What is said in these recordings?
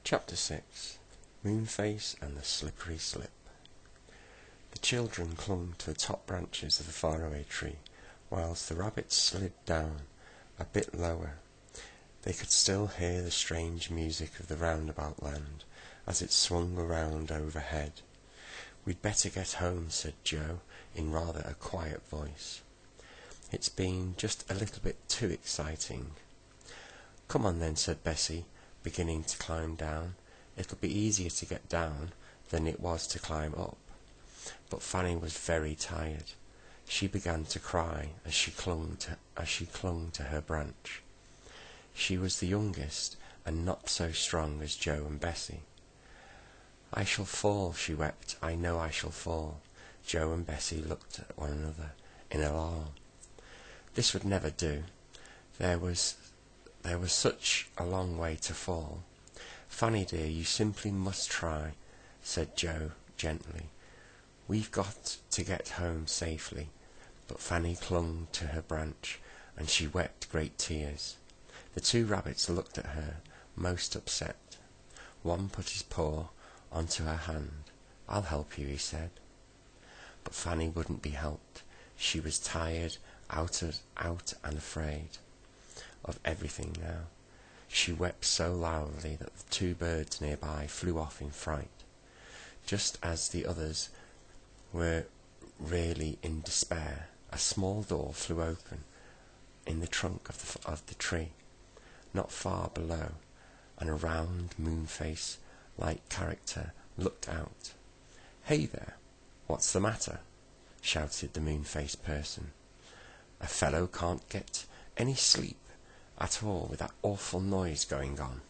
Chapter 6. Moonface and the Slippery Slip. The children clung to the top branches of the faraway tree, whilst the rabbits slid down a bit lower. They could still hear the strange music of the roundabout land as it swung around overhead. "We'd better get home," said Joe, in rather a quiet voice. "It's been just a little bit too exciting." "Come on then," said Bessie, beginning to climb down. "It'll be easier to get down than it was to climb up." But Fanny was very tired. She began to cry as she clung to her branch. She was the youngest and not so strong as Joe and Bessie. "I shall fall," she wept. "I know I shall fall." Joe and Bessie looked at one another in alarm. This would never do. There was such a long way to fall. "Fanny dear, you simply must try," said Joe gently. "We've got to get home safely." But Fanny clung to her branch, and she wept great tears. The two rabbits looked at her, most upset. One put his paw onto her hand. "I'll help you," he said. But Fanny wouldn't be helped. She was tired out and afraid of everything now. She wept so loudly that the two birds nearby flew off in fright. Just as the others were really in despair, a small door flew open in the trunk of the tree, not far below, and a round Moonface-like character looked out. "Hey there, what's the matter?" shouted the Moonface person. "A fellow can't get any sleep at all with that awful noise going on."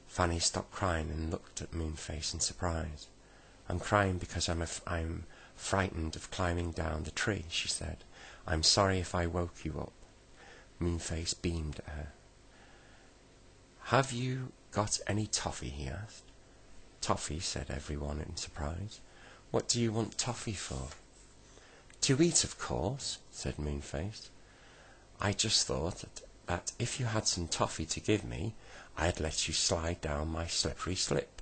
Fanny stopped crying and looked at Moonface in surprise. "I'm crying because I'm frightened of climbing down the tree," she said. "I'm sorry if I woke you up." Moonface beamed at her. "Have you got any toffee?" he asked. "Toffee?" said everyone in surprise. "What do you want toffee for?" "To eat, of course," said Moonface. "I just thought that if you had some toffee to give me, I'd let you slide down my slippery slip.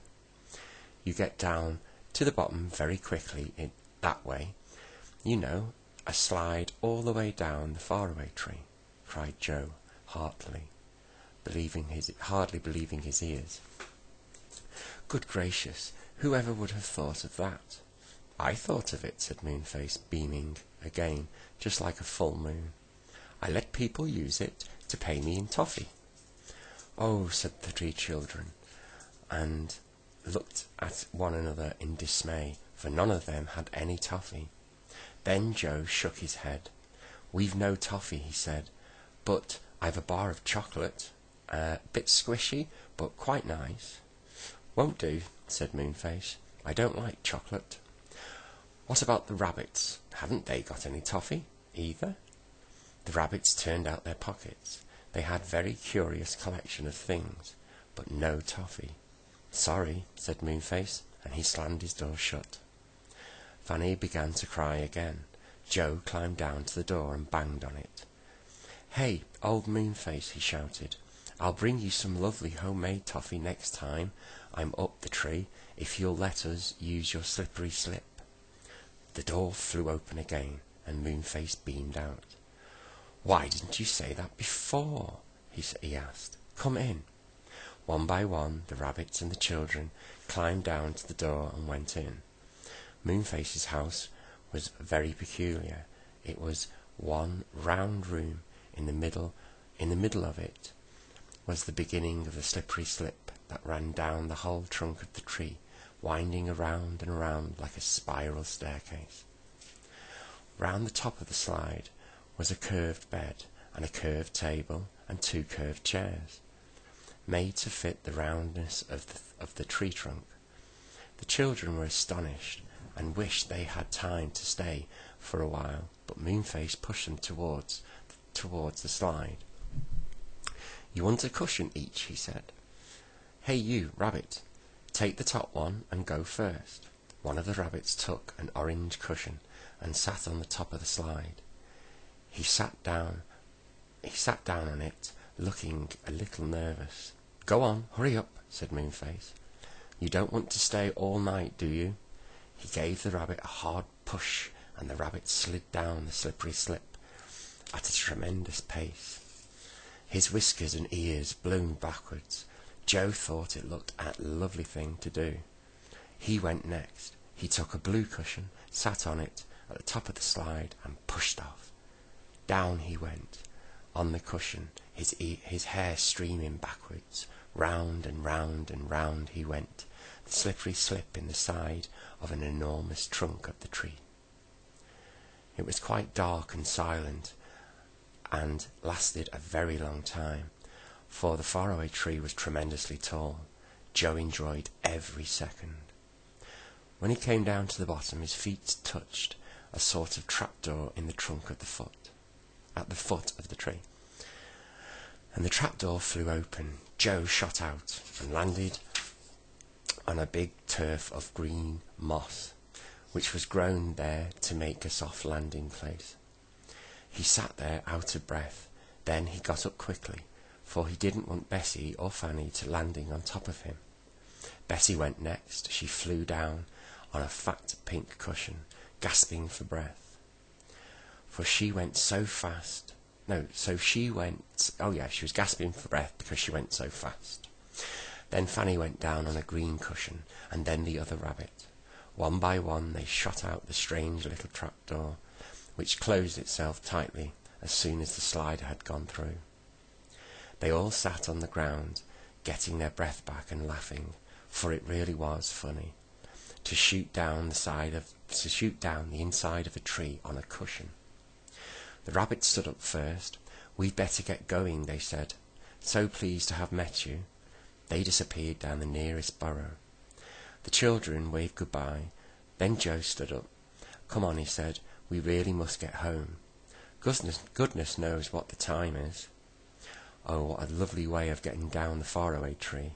You get down to the bottom very quickly in that way. You know, a slide all the way down the faraway tree," cried Joe, hardly believing his ears. "Good gracious, whoever would have thought of that?" "I thought of it," said Moonface, beaming again, just like a full moon. "I let people use it to pay me in toffee." "Oh," said the three children, and looked at one another in dismay, for none of them had any toffee. Then Joe shook his head. "We've no toffee," he said, "but I've a bar of chocolate, a bit squishy, but quite nice." "Won't do," said Moonface. "I don't like chocolate." "What about the rabbits? Haven't they got any toffee either?" The rabbits turned out their pockets. They had a very curious collection of things, but no toffee. "Sorry," said Moonface, and he slammed his door shut. Fanny began to cry again. Joe climbed down to the door and banged on it. "Hey, old Moonface," he shouted, "I'll bring you some lovely homemade toffee next time I'm up the tree, if you'll let us use your slippery slip." The door flew open again, and Moonface beamed out. "Why didn't you say that before?" he asked. "Come in." One by one, the rabbits and the children climbed down to the door and went in. Moonface's house was very peculiar. It was one round room. In the middle of it was the beginning of the slippery slip that ran down the whole trunk of the tree, winding around and around like a spiral staircase. Round the top of the slide was a curved bed and a curved table and two curved chairs, made to fit the roundness of the tree trunk. The children were astonished and wished they had time to stay for a while, but Moonface pushed them towards the slide. "You want a cushion each?" he said. "Hey you, rabbit, take the top one and go first." One of the rabbits took an orange cushion and sat on the top of the slide. He sat down on it, looking a little nervous. "Go on, hurry up," said Moonface. "You don't want to stay all night, do you?" He gave the rabbit a hard push, and the rabbit slid down the slippery slip at a tremendous pace. His whiskers and ears bloomed backwards. Joe thought it looked a lovely thing to do. He went next. He took a blue cushion, sat on it at the top of the slide, and pushed off. Down he went, on the cushion, his hair streaming backwards. Round and round and round he went, the slippery slip in the side of an enormous trunk of the tree. It was quite dark and silent, and lasted a very long time, for the faraway tree was tremendously tall. Joe enjoyed every second. When he came down to the bottom, his feet touched a sort of trapdoor in the trunk of at the foot of the tree, and the trapdoor flew open. Joe shot out and landed on a big turf of green moss, which was grown there to make a soft landing place. He sat there out of breath. Then he got up quickly, for he didn't want Bessie or Fanny to landing on top of him. Bessie went next. She flew down on a fat pink cushion, gasping for breath. She was gasping for breath because she went so fast. Then Fanny went down on a green cushion, and then the other rabbit. One by one they shot out the strange little trapdoor, which closed itself tightly as soon as the slider had gone through. They all sat on the ground, getting their breath back and laughing, for it really was funny to shoot down the inside of a tree on a cushion. The rabbits stood up first. "We'd better get going," they said. "So pleased to have met you." They disappeared down the nearest burrow. The children waved goodbye. Then Joe stood up. "Come on," he said. "We really must get home. Goodness knows what the time is." "Oh, what a lovely way of getting down the faraway tree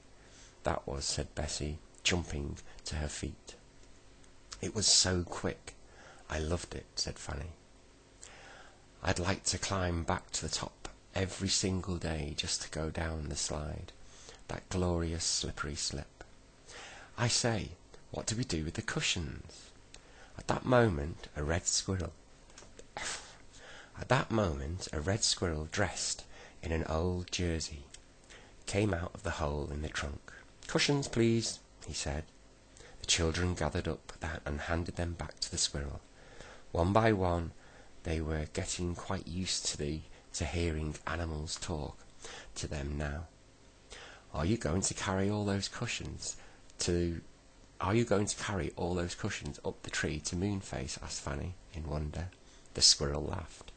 that was," said Bessie, jumping to her feet. "It was so quick. I loved it," said Fanny. "I'd like to climb back to the top every single day just to go down the slide, that glorious slippery slip. I say, what do we do with the cushions?" At that moment, a red squirrel dressed in an old jersey came out of the hole in the trunk. "Cushions, please," he said. The children gathered up that and handed them back to the squirrel. One by one, they were getting quite used to hearing animals talk to them now. Are you going to carry all those cushions up the tree to Moonface?" asked Fanny, in wonder. The squirrel laughed.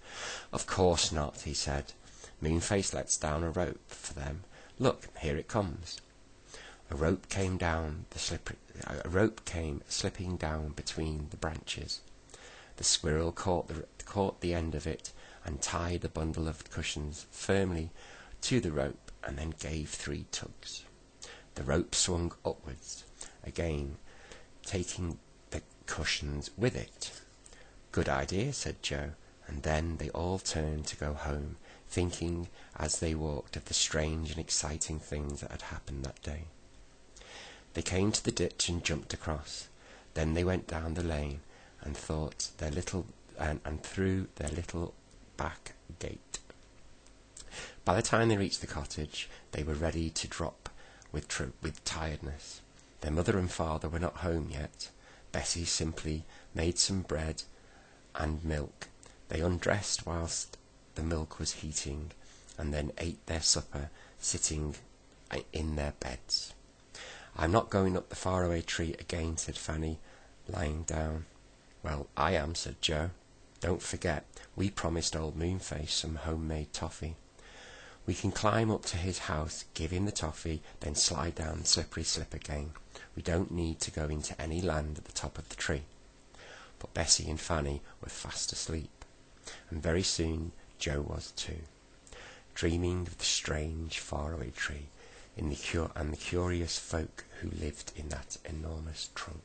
"Of course not," he said. "Moonface lets down a rope for them. Look, here it comes." A rope came slipping down between the branches. The squirrel caught the end of it and tied the bundle of cushions firmly to the rope, and then gave 3 tugs. The rope swung upwards again, taking the cushions with it. "Good idea," said Joe, and then they all turned to go home, thinking as they walked of the strange and exciting things that had happened that day. They came to the ditch and jumped across. Then they went down the lane and through their little back gate. By the time they reached the cottage, they were ready to drop with tiredness. Their mother and father were not home yet. Bessie simply made some bread and milk. They undressed whilst the milk was heating, and then ate their supper sitting in their beds. "I'm not going up the faraway tree again," said Fanny, lying down. "Well, I am," said Joe. "Don't forget, we promised old Moonface some homemade toffee. We can climb up to his house, give him the toffee, then slide down the slippery slip again. We don't need to go into any land at the top of the tree." But Bessie and Fanny were fast asleep, and very soon Joe was too, dreaming of the strange faraway tree and the curious folk who lived in that enormous trunk.